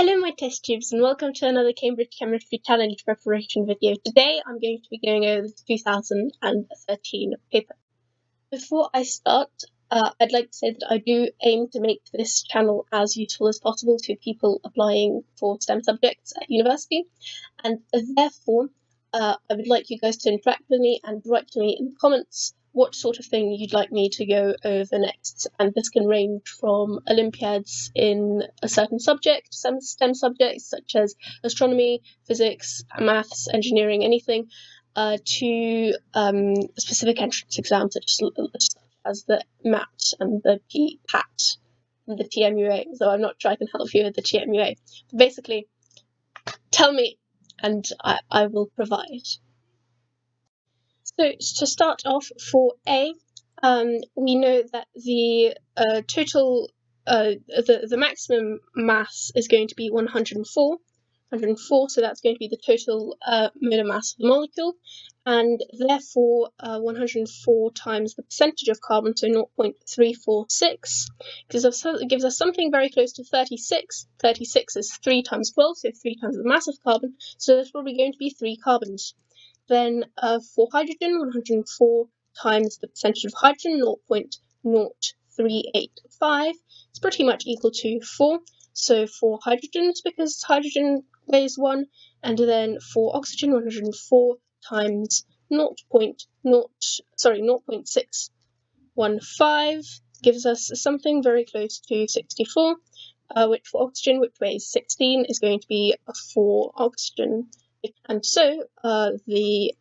Hello my test tubes and welcome to another Cambridge Chemistry Challenge preparation video. Today I'm going to be going over the 2013 paper. Before I start, I'd like to say that I do aim to make this channel as useful as possible to people applying for STEM subjects at university, and therefore I would like you guys to interact with me and write to me in the comments what sort of thing you'd like me to go over next. And this can range from Olympiads in a certain subject, some STEM subjects such as astronomy, physics, maths, engineering, anything, to specific entrance exams such as the MAT and the PAT and the TMUA, though I'm not sure I can help you with the TMUA. But basically, tell me and I will provide. So to start off, for A, we know that the total, the maximum mass is going to be 104, so that's going to be the total molar mass of the molecule, and therefore 104 times the percentage of carbon, so 0.346, gives us something very close to 36. 36 is 3 times 12, so 3 times the mass of carbon, so there's probably going to be 3 carbons. Then for hydrogen, 104 times the percentage of hydrogen, 0.0385. It's pretty much equal to 4. So for hydrogens, because hydrogen weighs 1, and then for oxygen, 104 times 0.615 gives us something very close to 64, which for oxygen, which weighs 16, is going to be 4 oxygen. And so the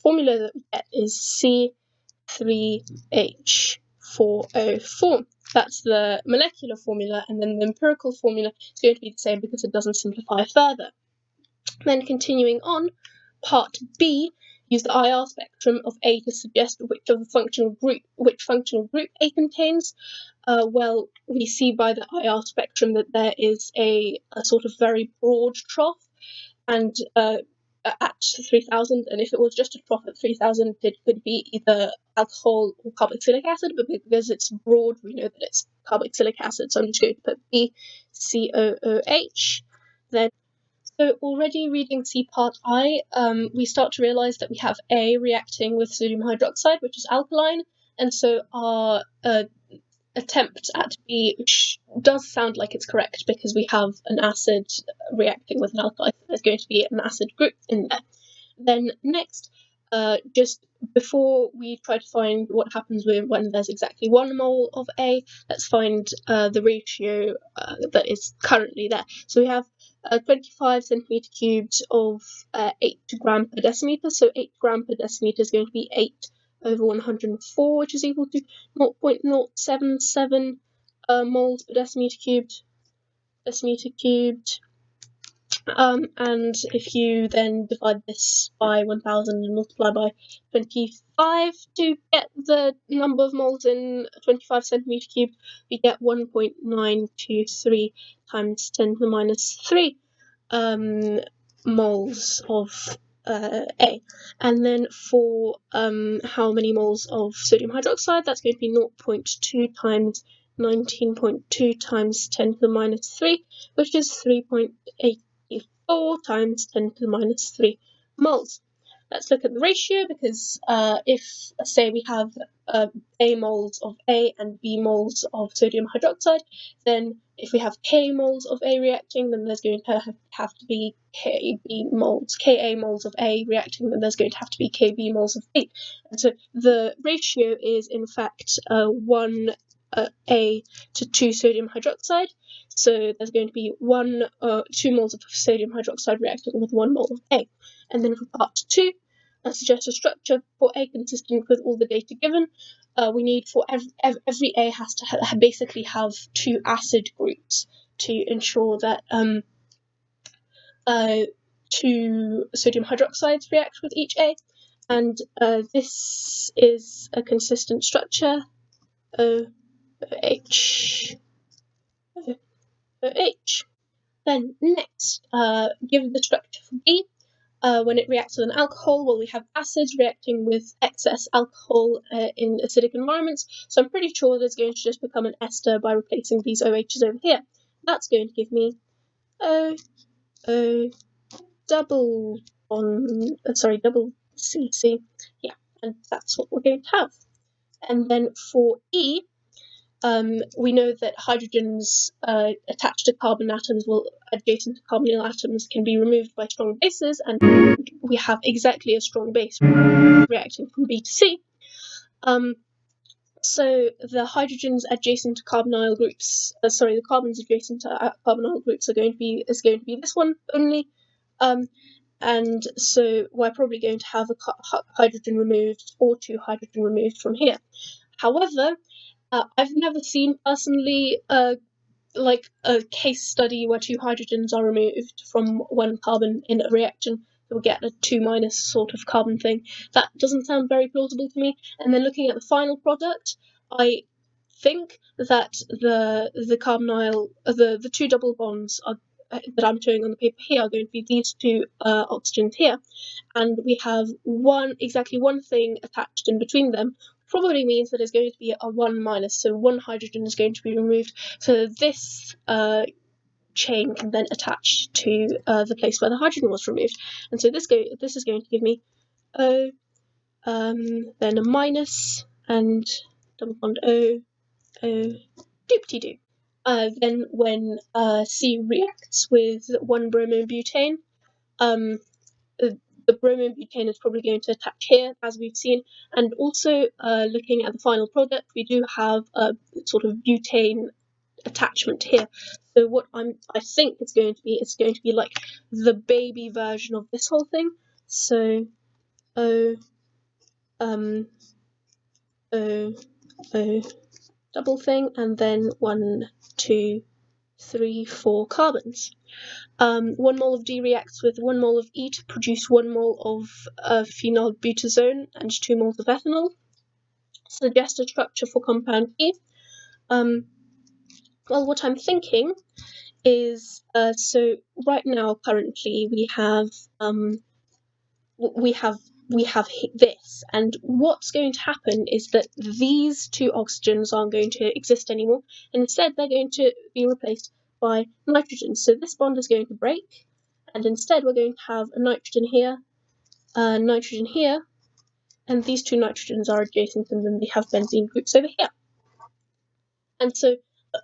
formula that we get is C3H4O4. That's the molecular formula, and then the empirical formula is going to be the same because it doesn't simplify further. Then continuing on, part B, use the IR spectrum of A to suggest which functional group A contains. Well, we see by the IR spectrum that there is a sort of very broad trough, and at 3000, and if it was just a trough at 3000, it could be either alcohol or carboxylic acid, but because it's broad, we know that it's carboxylic acid, so I'm just going to put BCOOH. Then, so already reading C part I, we start to realize that we have A reacting with sodium hydroxide, which is alkaline, and so our attempt at B, which does sound like it's correct because we have an acid reacting with an alkali, so there's going to be an acid group in there. Then next, just before we try to find what happens when there's exactly 1 mole of A, let's find the ratio that is currently there. So we have 25 centimeter cubes of 8 gram per decimeter, so 8 gram per decimeter is going to be 8 over 104, which is equal to 0.077 moles per decimeter cubed. And if you then divide this by 1000 and multiply by 25 to get the number of moles in 25 centimeter cubed, we get 1.923 times 10 to the minus 3 moles of A. And then for how many moles of sodium hydroxide, that's going to be 0.2 times 19.2 times 10 to the minus 3, which is 3.84 times 10 to the minus 3 moles. Let's look at the ratio, because if, say, we have A moles of A and B moles of sodium hydroxide, then if we have K moles of A reacting, then there's going to have to be Ka moles of A reacting, then there's going to have to be Kb moles of B. And so the ratio is, in fact, 1 A to 2 sodium hydroxide. So there's going to be 2 moles of sodium hydroxide reacting with 1 mole of A. And then for part 2, suggest a structure for A consistent with all the data given. We need for every A has to basically have 2 acid groups to ensure that 2 sodium hydroxides react with each A. And this is a consistent structure, OH. Then next, give the structure for B. When it reacts with an alcohol, well, we have acids reacting with excess alcohol in acidic environments, so I'm pretty sure that it's going to just become an ester by replacing these OHs over here. That's going to give me O, O, double double CC. Yeah, and that's what we're going to have. And then for E, we know that hydrogens attached to carbon atoms, adjacent to carbonyl atoms, can be removed by strong bases, and we have exactly a strong base reacting from B to C. So the hydrogens adjacent to carbonyl groups, the carbons adjacent to carbonyl groups is going to be this one only. And so we're probably going to have a hydrogen removed or 2 hydrogen removed from here. However, I've never seen personally like a case study where 2 hydrogens are removed from 1 carbon in a reaction. We'll get a 2- sort of carbon thing. That doesn't sound very plausible to me. And then looking at the final product, I think that the carbonyl, the 2 double bonds that I'm showing on the paper here are going to be these 2 oxygens here, and we have exactly one thing attached in between them. Probably means that it's going to be a 1-, so 1 hydrogen is going to be removed. So this chain can then attach to the place where the hydrogen was removed, and so this is going to give me O, then a minus, and double bond O, O, doop-de-doo. Then when C reacts with 1 bromobutane, the bromobutane is probably going to attach here, as we've seen, and also looking at the final product, we do have a sort of butane attachment here. So what I think it's going to be like the baby version of this whole thing. So O, O, O, double thing, and then 1, 2, 3, 4 carbons. 1 mole of D reacts with 1 mole of E to produce 1 mole of phenylbutazone and 2 moles of ethanol. Suggest a structure for compound E. Well, what I'm thinking is, so right now, currently, we have this, and what's going to happen is that these 2 oxygens aren't going to exist anymore, and instead they're going to be replaced by nitrogen. So this bond is going to break, and instead we're going to have a nitrogen here, and these 2 nitrogens are adjacent, and then we have benzene groups over here. And so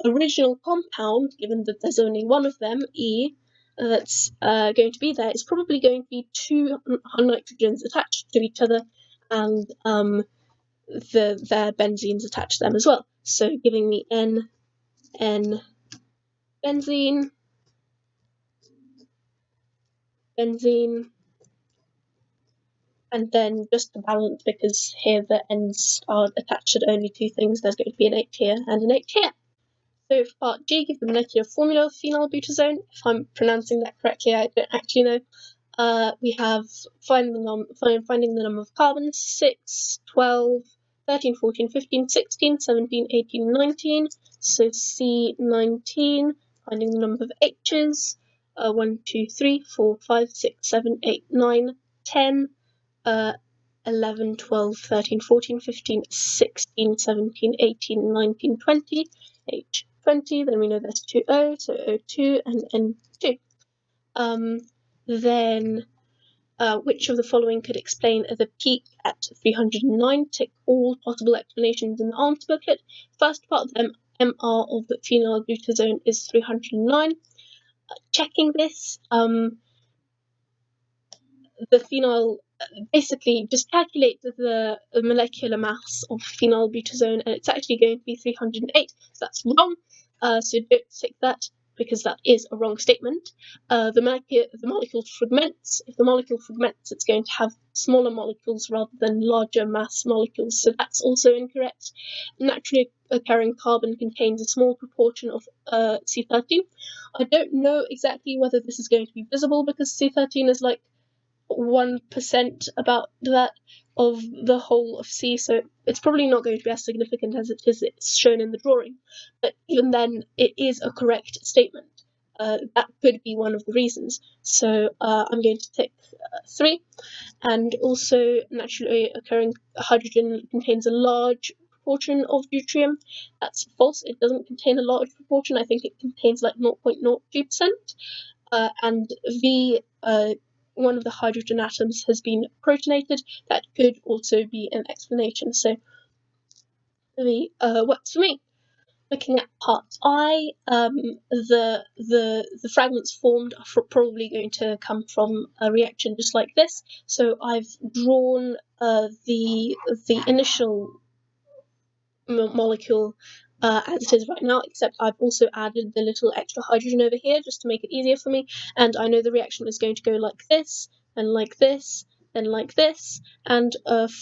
the original compound, given that there's only one of them, E, that's going to be there, is probably going to be 2 nitrogens attached to each other, and their benzenes attached to them as well. So giving me N, benzene, and then just to balance, because here the N's are attached to only 2 things, there's going to be an H here and an H here. So for part G, give the molecular formula of phenylbutazone. If I'm pronouncing that correctly, I don't actually know. We have finding the number of carbons: 6, 12, 13, 14, 15, 16, 17, 18, 19. So C19, finding the number of H's: 1, 2, 3, 4, 5, 6, 7, 8, 9, 10, 11, 12, 13, 14, 15, 16, 17, 18, 19, 20, H20, then we know there's 2 O, so O2 and N2. Then which of the following could explain the peak at 309? Tick all possible explanations in the answer booklet. First part, the MR of the phenylbutazone is 309. Checking this, the phenyl, basically just calculate the molecular mass of phenylbutazone, and it's actually going to be 308. So that's wrong. So don't tick that, because that is a wrong statement. The molecule fragments. If the molecule fragments, it's going to have smaller molecules rather than larger mass molecules. So that's also incorrect. Naturally occurring carbon contains a small proportion of C13. I don't know exactly whether this is going to be visible, because C13 is like 1% about that of the whole of C, so it's probably not going to be as significant as it's shown in the drawing. But even then, it is a correct statement. That could be one of the reasons. So I'm going to tick 3. And also, naturally occurring hydrogen contains a large proportion of deuterium. That's false. It doesn't contain a large proportion. I think it contains like 0.02%. And V, one of the hydrogen atoms, has been protonated. That could also be an explanation. So V works for me. Looking at part I, the fragments formed are probably going to come from a reaction just like this. So I've drawn the initial molecule as it is right now, except I've also added the little extra hydrogen over here just to make it easier for me. And I know the reaction is going to go like this, and like this, then like this, and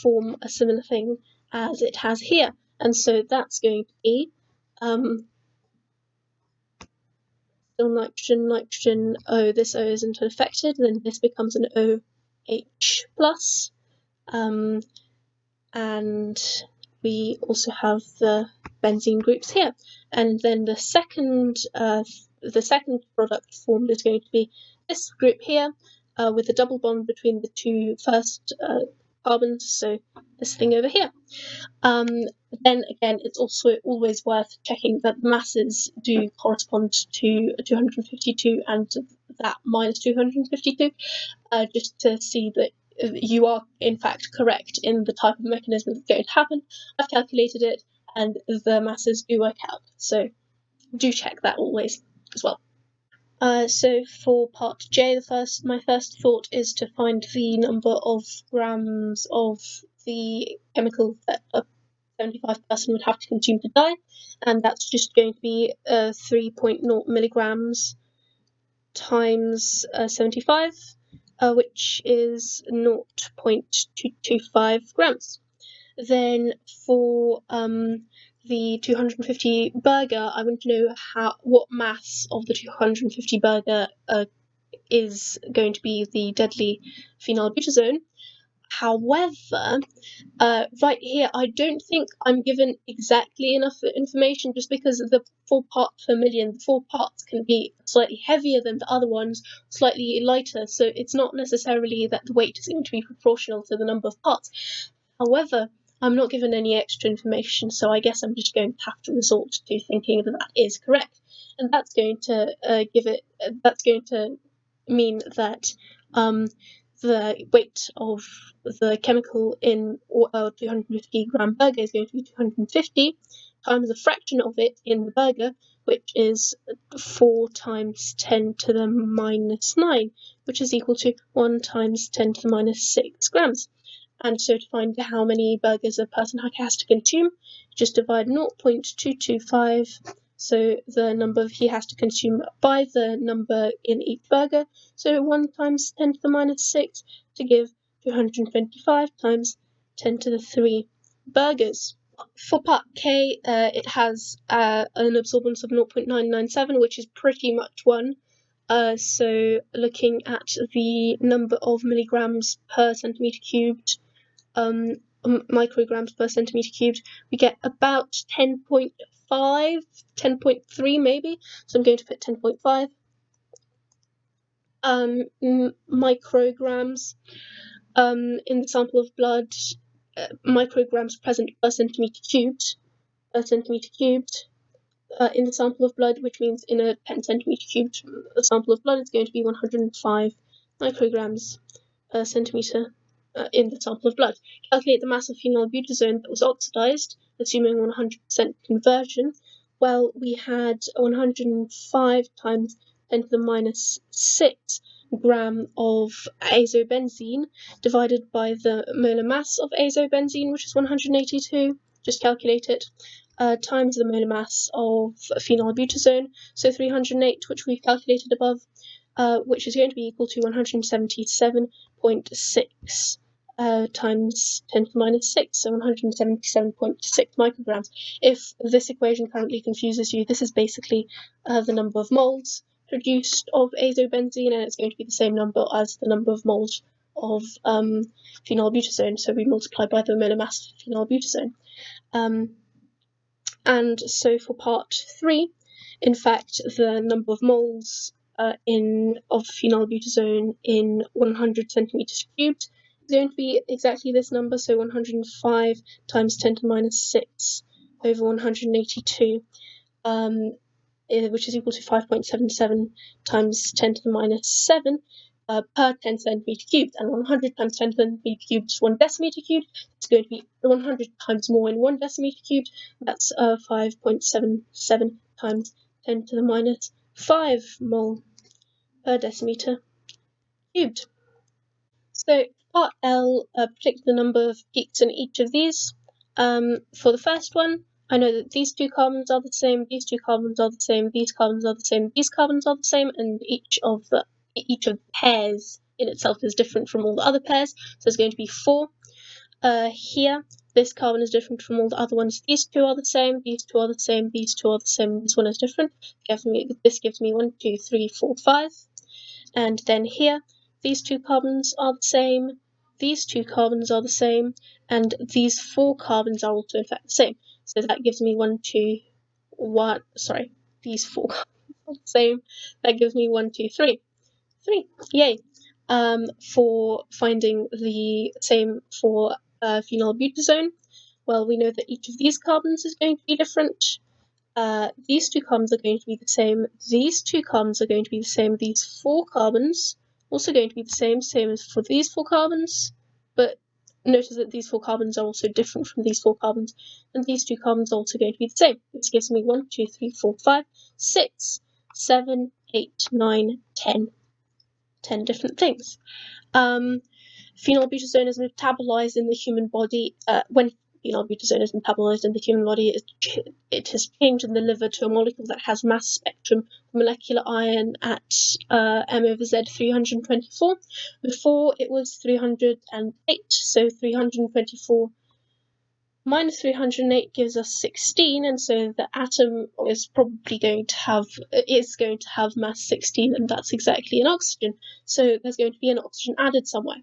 form a similar thing as it has here. And so that's going to be still nitrogen, nitrogen, O, this O isn't affected, then this becomes an OH plus. And we also have the benzene groups here. And then the second product formed is going to be this group here, with a double bond between the two first carbons, so this thing over here. Then again, it's also always worth checking that the masses do correspond to 252 and that minus 252, just to see that you are in fact correct in the type of mechanism that's going to happen. I've calculated it, and the masses do work out, so do check that always as well. So for part J, my first thought is to find the number of grams of the chemical that a 75 person would have to consume to die, and that's just going to be 3.0 milligrams times 75, which is 0.225 grams. Then for the 250 burger, I want to know what mass of the 250 burger is going to be the deadly phenylbutazone. However, right here, I don't think I'm given exactly enough information, just because of the 4 parts per million. The 4 parts can be slightly heavier than the other ones, slightly lighter, so it's not necessarily that the weight is going to be proportional to the number of parts. However, I'm not given any extra information, so I guess I'm just going to have to resort to thinking that that is correct, and that's going to mean that the weight of the chemical in a 250 gram burger is going to be 250 times the fraction of it in the burger, which is 4 times 10 to the minus 9, which is equal to 1 times 10 to the minus 6 grams. And so to find how many burgers a person has to consume, just divide 0.225, so the number he has to consume, by the number in each burger, so 1 times 10 to the minus 6 to give 225 times 10 to the 3 burgers. For part K, it has an absorbance of 0.997, which is pretty much 1. So looking at the number of milligrams per centimeter cubed, micrograms per centimeter cubed, we get about 10.5, 10.3 maybe, so I'm going to put 10.5 micrograms in the sample of blood, micrograms present per centimeter cubed, in the sample of blood, which means in a 10 centimeter cubed sample of blood, it's going to be 105 micrograms per centimeter in the sample of blood. Calculate the mass of phenylbutazone that was oxidized, assuming 100% conversion. Well, we had 105 times 10 to the minus 6 gram of azobenzene divided by the molar mass of azobenzene, which is 182. Just calculate it. Times the molar mass of phenylbutazone, so 308, which we've calculated above, which is going to be equal to 177.6 times 10 to the minus 6, so 177.6 micrograms. If this equation currently confuses you, this is basically the number of moles produced of azobenzene, and it's going to be the same number as the number of moles of phenylbutazone, so we multiply by the molar mass of phenylbutazone. And so for part 3, in fact, the number of moles of phenylbutazone in 100 centimeters cubed is going to be exactly this number, so 105 times 10 to the minus 6 over 182, which is equal to 5.77 times 10 to the minus 7 per 10 centimeter cubed. And 100 times 10 centimeter cubed is 1 decimeter cubed. It's going to be 100 times more in 1 decimeter cubed. That's 5.77 times 10 to the minus 5 mole per decimeter cubed. So part L, predict the number of peaks in each of these. For the first one, I know that these two carbons are the same, these two carbons are the same, these carbons are the same, these carbons are the same, and each of the pairs in itself is different from all the other pairs. So it's going to be 4. Here, this carbon is different from all the other ones. These two are the same, these two are the same, these two are the same, this one is different. This gives me 1, 2, 3, 4, 5. And then here, these two carbons are the same, these two carbons are the same, and these 4 carbons are also in fact the same. So that gives me 1, 2, 1, sorry, these 4 carbons are the same. That gives me 1, 2, 3. 3, yay. For finding the same for phenylbutazone, well, we know that each of these carbons is going to be different. These two carbons are going to be the same, these two carbons are going to be the same, these 4 carbons also going to be the same as for these 4 carbons, but notice that these 4 carbons are also different from these 4 carbons, and these 2 carbons are also going to be the same. This gives me 1, 2, 3, 4, 5, 6, 7, 8, 9, 10. 10 different things. Phenylbutazone is metabolized in the human body. When phenylbutazone is metabolized in the human body, it has changed in the liver to a molecule that has mass spectrum molecular iron at M over Z 324. Before it was 308, so 324 minus 308 gives us 16, and so the atom is probably going to have mass 16, and that's exactly an oxygen. So there's going to be an oxygen added somewhere.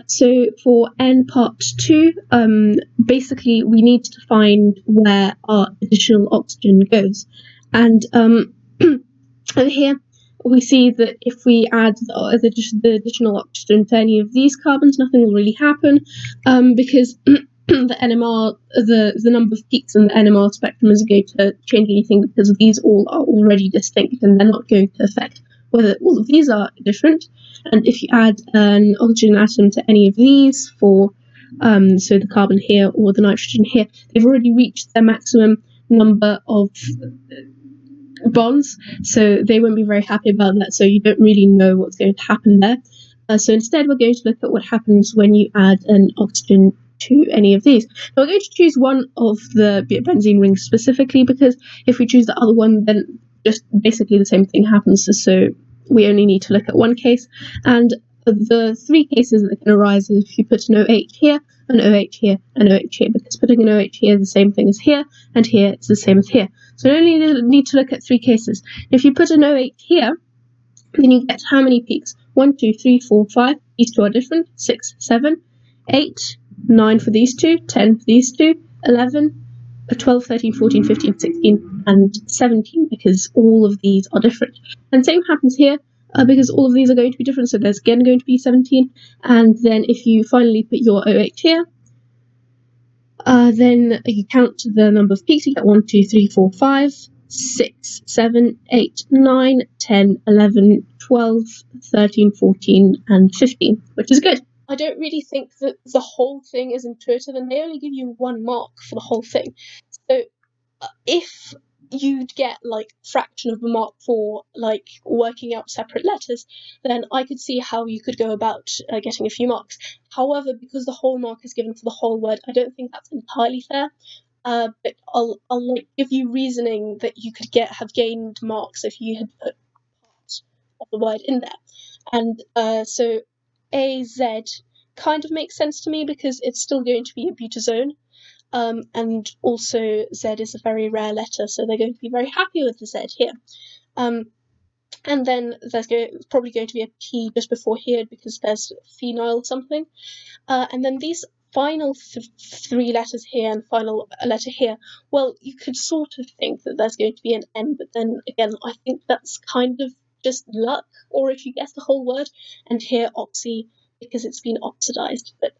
So for N part 2, basically we need to find where our additional oxygen goes, and and here we see that if we add the additional oxygen to any of these carbons, nothing will really happen, because the NMR, the number of peaks in the NMR spectrum isn't going to change anything, because these all are already distinct and they're not going to affect whether all of these are different. And if you add an oxygen atom to any of these, so the carbon here or the nitrogen here, they've already reached their maximum number of bonds, so they won't be very happy about that, so you don't really know what's going to happen there. So instead we're going to look at what happens when you add an oxygen to any of these. Now we're going to choose one of the benzene rings specifically, because if we choose the other one, then just basically the same thing happens, so we only need to look at one case. And the 3 cases that can arise is if you put an OH here, an OH here, an OH here, because putting an OH here is the same thing as here, and here it's the same as here. So we only need to look at 3 cases. If you put an OH here, then you get how many peaks? 1, 2, 3, 4, 5. These 2 are different. 6, 7, 8, 9 for these 2, 10 for these 2, 11, 12, 13, 14, 15, 16, and 17, because all of these are different. And same happens here, because all of these are going to be different, so there's again going to be 17. And then if you finally put your OH here, then you count the number of peaks, you get 1, 2, 3, 4, 5, 6, 7, 8, 9, 10, 11, 12, 13, 14, and 15, which is good. I don't really think that the whole thing is intuitive, and they only give you 1 mark for the whole thing. So if you'd get like a fraction of a mark for like working out separate letters, then I could see how you could go about getting a few marks. However, because the whole mark is given for the whole word, I don't think that's entirely fair. But I'll like give you reasoning that you could have gained marks if you had put part of the word in there. And so AZ kind of makes sense to me, because it's still going to be a butazone. And also Z is a very rare letter, so they're going to be very happy with the Z here. And then there's probably going to be a P just before here, because there's phenyl something. And then these final 3 letters here and final letter here, well, you could sort of think that there's going to be an N, but then again, I think that's kind of just luck, or if you guess the whole word. And here, oxy because it's been oxidized, but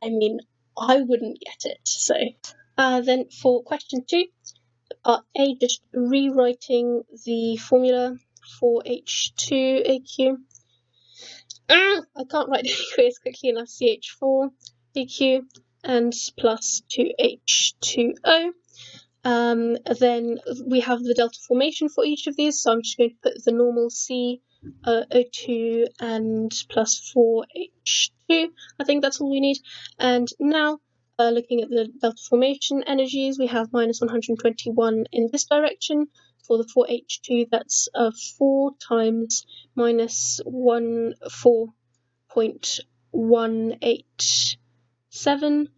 I mean, I wouldn't get it. So then for question 2, part A, just rewriting the formula for H2AQ. I can't write the aqueous quickly enough. CH4 AQ and plus 2H2O. Then we have the delta formation for each of these, so I'm just going to put the normal C, O2 and plus 4H2. I think that's all we need. And now, looking at the delta formation energies, we have minus 121 in this direction. For the 4H2, that's 4 times minus 4.187.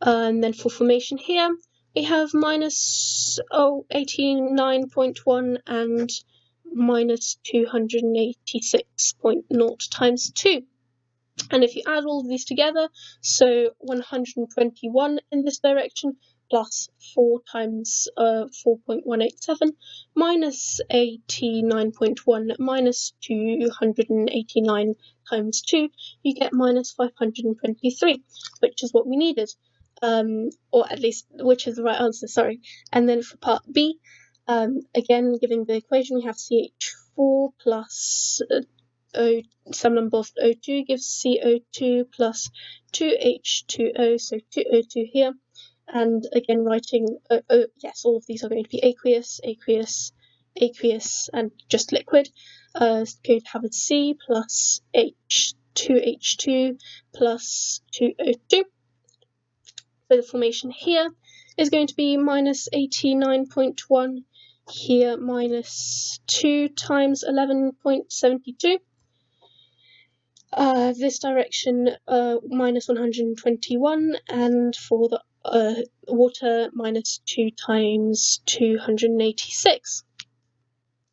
And then for formation here, we have minus 89.1 and minus 286.0 times 2. And if you add all of these together, so 121 in this direction plus 4 times 4.187 minus 89.1 minus 289 times 2, you get minus 523, which is what we needed. Or at least, which is the right answer, sorry. And then for part B, again, giving the equation, we have CH4 plus some number of O2 gives CO2 plus 2H2O, so 2O2 here. And again, writing, yes, all of these are going to be aqueous, aqueous, aqueous, and just liquid. It's going to have a C plus H2H2 plus 2O2. So the formation here is going to be minus 89.1, here minus 2 times 11.72. This direction minus 121, and for the water minus 2 times 286.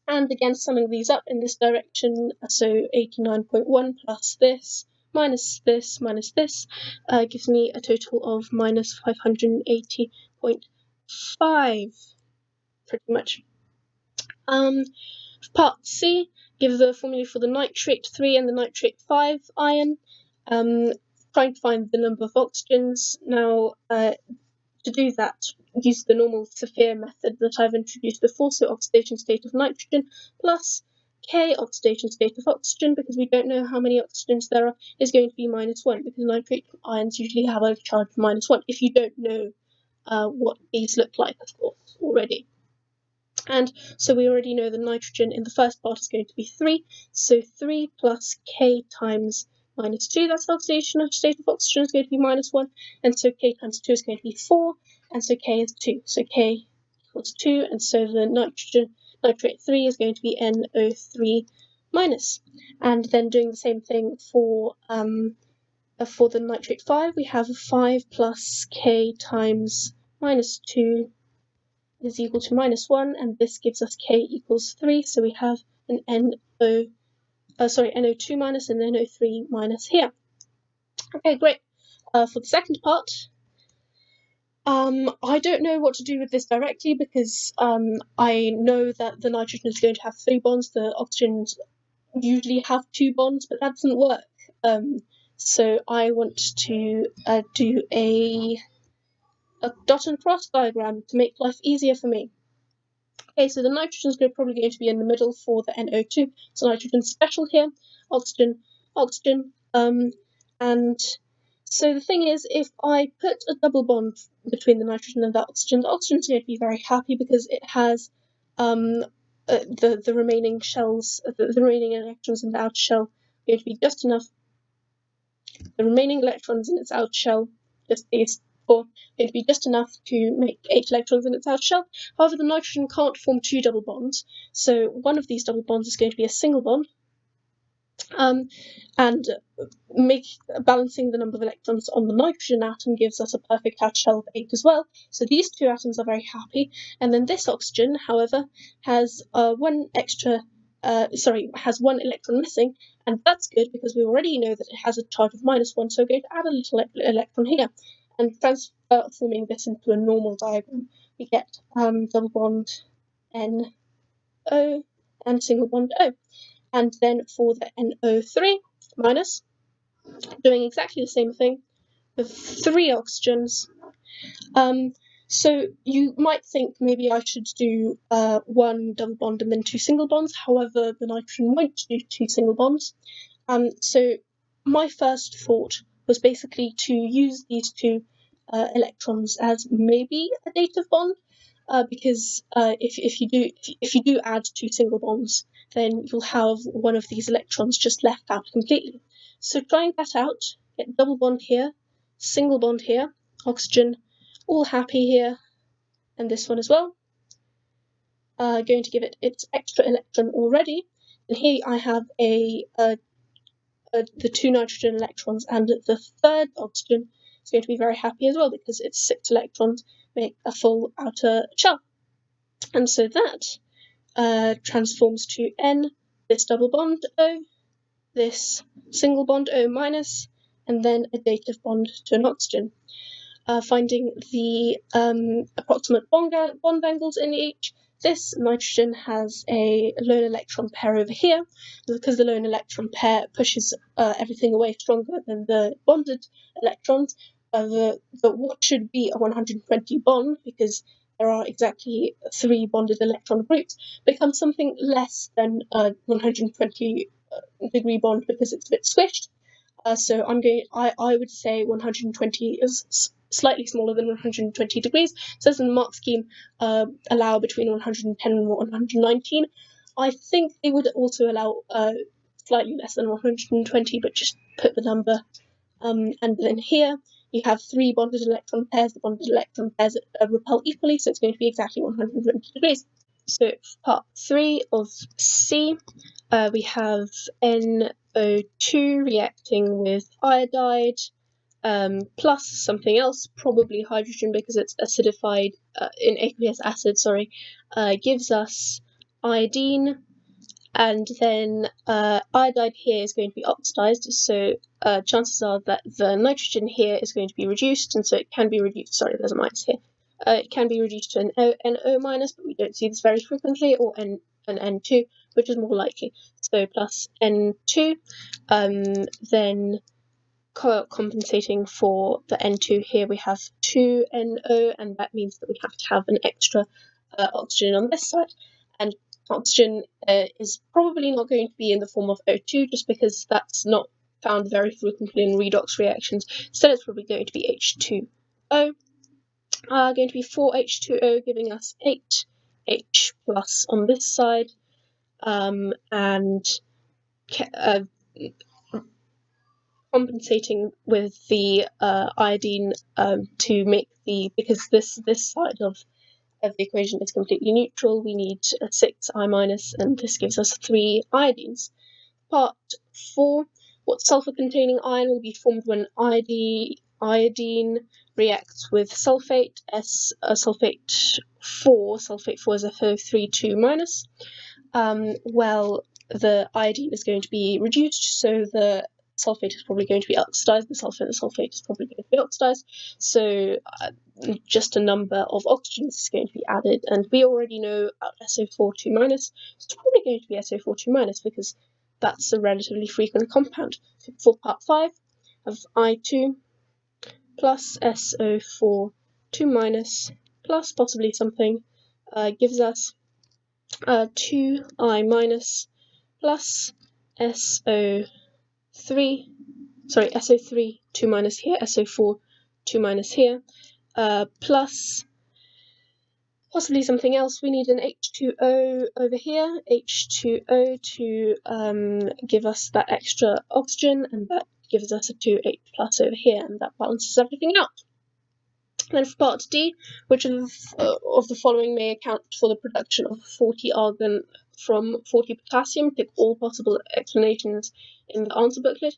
And again, summing these up in this direction, so 89.1 plus this minus this minus this gives me a total of minus 580.5, pretty much. Part C, give the formula for the nitrate 3 and the nitrate 5 ion, trying to find the number of oxygens. Now, to do that, use the normal Saphir method that I've introduced before, so oxidation state of nitrogen plus K oxidation state of oxygen, because we don't know how many oxygens there are, is going to be minus 1, because nitrate ions usually have a charge of minus 1, if you don't know what these look like, of course, already. And so we already know the nitrogen in the first part is going to be 3, so 3 plus K times minus 2, that's the oxidation state of oxygen, is going to be minus 1, and so K times 2 is going to be 4, and so K is 2, so K equals 2, and so the nitrate 3 is going to be NO3 minus. And then doing the same thing for the nitrate 5, we have 5 plus K times minus 2 is equal to minus 1, and this gives us K equals 3, so we have an NO2 minus and NO3 minus here. Okay, great. For the second part, I don't know what to do with this directly, because I know that the nitrogen is going to have 3 bonds, the oxygens usually have 2 bonds, but that doesn't work. So I want to do a dot and cross diagram to make life easier for me. Okay, so the nitrogen is probably going to be in the middle for the NO2. So nitrogen special here, oxygen, oxygen. And so the thing is, if I put a double bond between the nitrogen and the oxygen is going to be very happy, because it has the remaining shells, the remaining electrons in the outer shell going to be just enough. The remaining electrons in its outer shell, just these 4, going to be just enough to make 8 electrons in its outer shell. However, the nitrogen can't form 2 double bonds, so one of these double bonds is going to be a single bond, and balancing the number of electrons on the nitrogen atom gives us a perfect outer shell of 8 as well. So these 2 atoms are very happy, and then this oxygen, however, has one electron missing, and that's good because we already know that it has a charge of minus 1, so we're going to add a little electron here and transforming this into a normal diagram. We get double bond NO and single bond O. And then for the NO3 minus, doing exactly the same thing with 3 oxygens. So you might think maybe I should do 1 double bond and then 2 single bonds. However, the nitrogen won't do 2 single bonds. So my first thought was basically to use these 2 electrons as maybe a dative bond, because if you do add 2 single bonds, then you'll have one of these electrons just left out completely. So trying that out, get double bond here, single bond here, oxygen, all happy here, and this one as well. Going to give it its extra electron already, and here I have the 2 nitrogen electrons, and the third oxygen is going to be very happy as well because its 6 electrons make a full outer shell. And so that transforms to N, this double bond O, this single bond O minus, and then a dative bond to an oxygen. Finding the approximate bond angles in each. This nitrogen has a lone electron pair over here. Because the lone electron pair pushes everything away stronger than the bonded electrons, what should be a 120 bond, because there are exactly 3 bonded electron groups, becomes something less than a 120 degree bond because it's a bit squished. So I would say 120 is slightly smaller than 120 degrees. It says in the mark scheme allow between 110 and 119. I think they would also allow slightly less than 120, but just put the number. And then here you have 3 bonded electron pairs. The bonded electron pairs repel equally, so it's going to be exactly 120 degrees. So part 3 of C, we have NO2 reacting with iodide plus something else, probably hydrogen because it's acidified in aqueous acid, gives us iodine, and then iodide here is going to be oxidized, so chances are that the nitrogen here is going to be reduced, and so it can be reduced, there's a minus here, it can be reduced to an NO minus, but we don't see this very frequently, or an N2, which is more likely. So plus N2, then compensating for the N2 here, we have 2 NO, and that means that we have to have an extra oxygen on this side. And oxygen is probably not going to be in the form of O2, just because that's not found very frequently in redox reactions. Instead, it's probably going to be H2O. Going to be 4H2O, giving us 8H plus on this side, and compensating with the iodine to make because this side of the equation is completely neutral, we need a 6 I minus, and this gives us 3 iodines. Part 4, what sulfur-containing ion will be formed when iodine reacts with sulfate, sulfate 4 is FO3 2 minus. Well, the iodine is going to be reduced, so the sulfate is probably going to be oxidized, the sulfate is probably going to be oxidized, so just a number of oxygens is going to be added, and we already know SO4 2 minus, it's probably going to be SO4 2 minus because that's a relatively frequent compound. So for part 5 of I2 plus SO4 2 minus plus possibly something gives us 2I minus plus SO3 2 minus here, SO4 2 minus here, plus possibly something else. We need an H2O over here, H2O to give us that extra oxygen, and that gives us a 2H plus over here, and that balances everything out. And then for part D, which of the following may account for the production of 40 argon from 40 potassium? Pick all possible explanations in the answer booklet.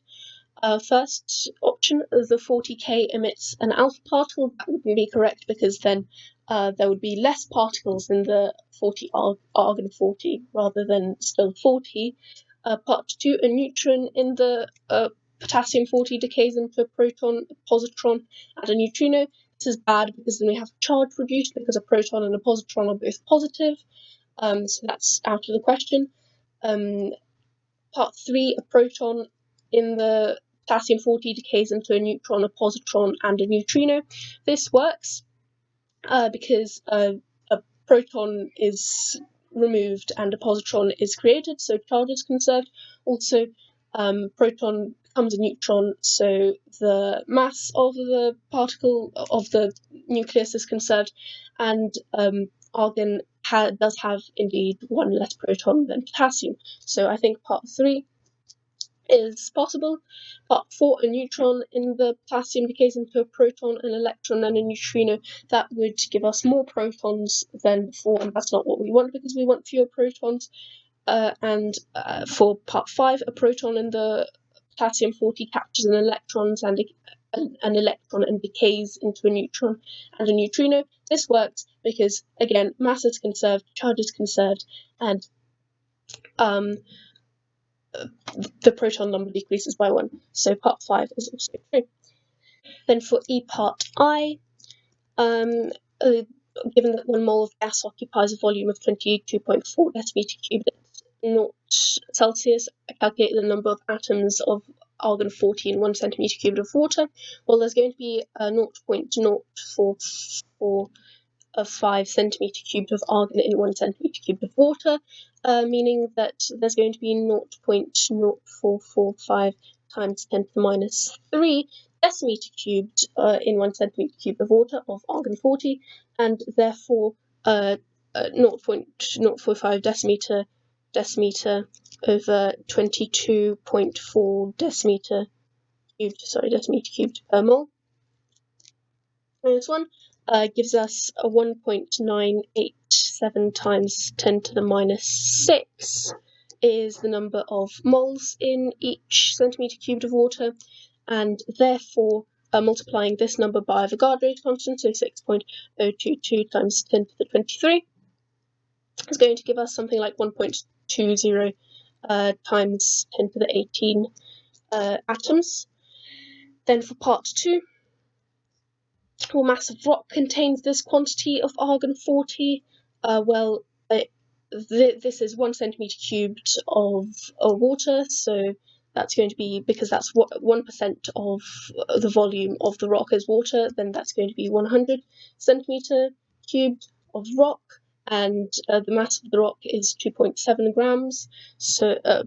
First option, the 40K emits an alpha particle. That wouldn't be correct because then there would be less particles in the 40 argon 40 rather than still 40. Part 2, a neutron in the potassium 40 decays into a proton, a positron, and a neutrino. This is bad because then we have charge reduced because a proton and a positron are both positive. So that's out of the question. Part 3, a proton in the potassium 40 decays into a neutron, a positron, and a neutrino. This works because a proton is removed and a positron is created, so charge is conserved. Also, proton becomes a neutron, so the mass of the particle of the nucleus is conserved, and argon does have indeed one less proton than potassium. So I think part 3 is possible. Part 4, a neutron in the potassium decays into a proton, an electron, and a neutrino. That would give us more protons than before, and that's not what we want because we want fewer protons. And for part 5, a proton in the potassium 40 captures an electron and decays into a neutron and a neutrino. This works because, again, mass is conserved, charge is conserved, and the proton number decreases by 1. So part 5 is also true. Then for E part I, given that 1 mole of gas occupies a volume of 22.4 decimeter cubed at 0 Celsius, I calculate the number of atoms of argon 40 in 1 centimeter cubed of water. Well, there's going to be 0.044 of 5 centimeter cubed of argon in 1 centimeter cubed of water, meaning that there's going to be 0.0445 times 10 to the minus 3 decimeter cubed in 1 centimeter cubed of water of argon 40, and therefore 0.045 decimeter over 22.4 decimeter cubed per mole. Minus 1 gives us a 1.987 times 10 to the minus 6 is the number of moles in each centimeter cubed of water, and therefore multiplying this number by Avogadro's constant, so 6.022 times 10 to the 23, is going to give us something like 1.20 times 10 to the 18 atoms. Then for part 2, well, mass of rock contains this quantity of argon 40. This is 1 centimeter cubed of water, so that's going to be, because that's 1% of the volume of the rock is water, then that's going to be 100 centimeter cubed of rock, and the mass of the rock is 2.7 grams. So, the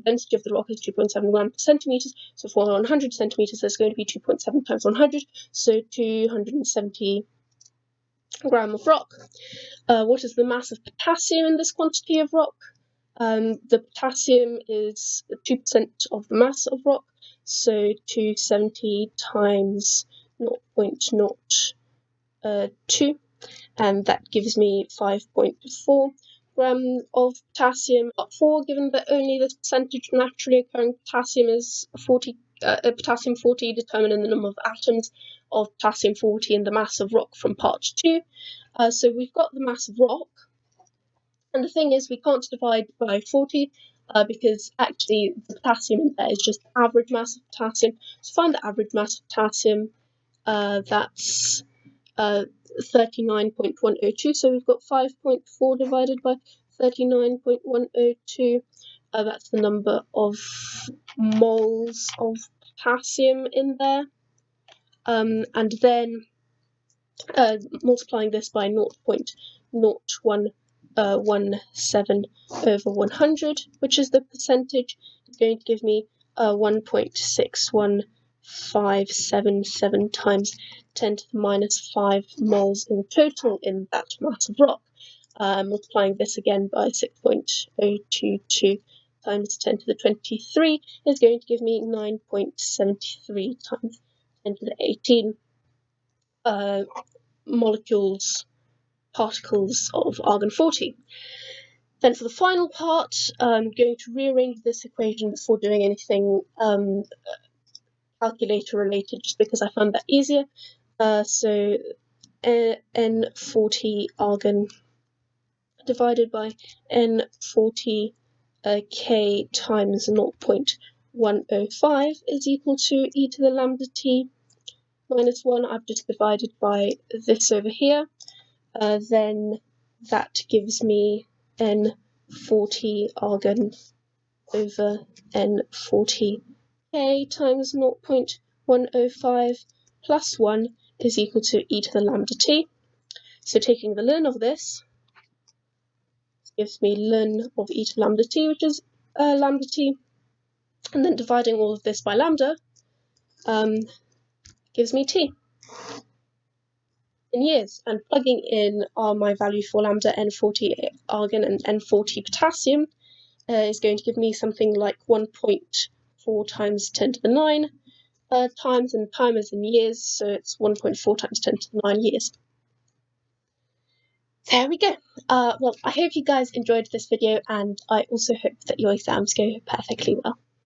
density of the rock is 2.7 grams per centimeters. So for 100 centimeters, there's going to be 2.7 times 100, so 270 gram of rock. What is the mass of potassium in this quantity of rock? The potassium is 2% of the mass of rock, so 270 times 0.02, and that gives me 5.4 grams of potassium. Part 4, given that only this percentage of naturally occurring potassium is potassium 40, determining the number of atoms of potassium 40 and the mass of rock from part 2. So we've got the mass of rock, and the thing is we can't divide by 40 because actually the potassium in there is just average mass of potassium. So find the average mass of potassium, that's 39.102, so we've got 5.4 divided by 39.102, that's the number of moles of potassium in there, and then multiplying this by 0.0117 over 100, which is the percentage, is going to give me 1.61577 times 10 to the minus 5 moles in total in that mass of rock. Multiplying this again by 6.022 times 10 to the 23 is going to give me 9.73 times 10 to the 18 particles of argon 40. Then for the final part, I'm going to rearrange this equation before doing anything calculator related, just because I found that easier. So N40 argon divided by N40 K times 0.105 is equal to e to the lambda t minus 1. I've just divided by this over here. Then that gives me N40 argon over N40 K times 0.105 plus 1 is equal to e to the lambda t. So taking the ln of this gives me ln of e to lambda t, which is lambda t, and then dividing all of this by lambda gives me t in years. And plugging in my value for lambda, N40 argon and N40 potassium is going to give me something like 1.4 times 10 to the 9 times, and time is in years, so it's 1.4 times 10 to the 9 years. There we go. Well, I hope you guys enjoyed this video, and I also hope that your exams go perfectly well.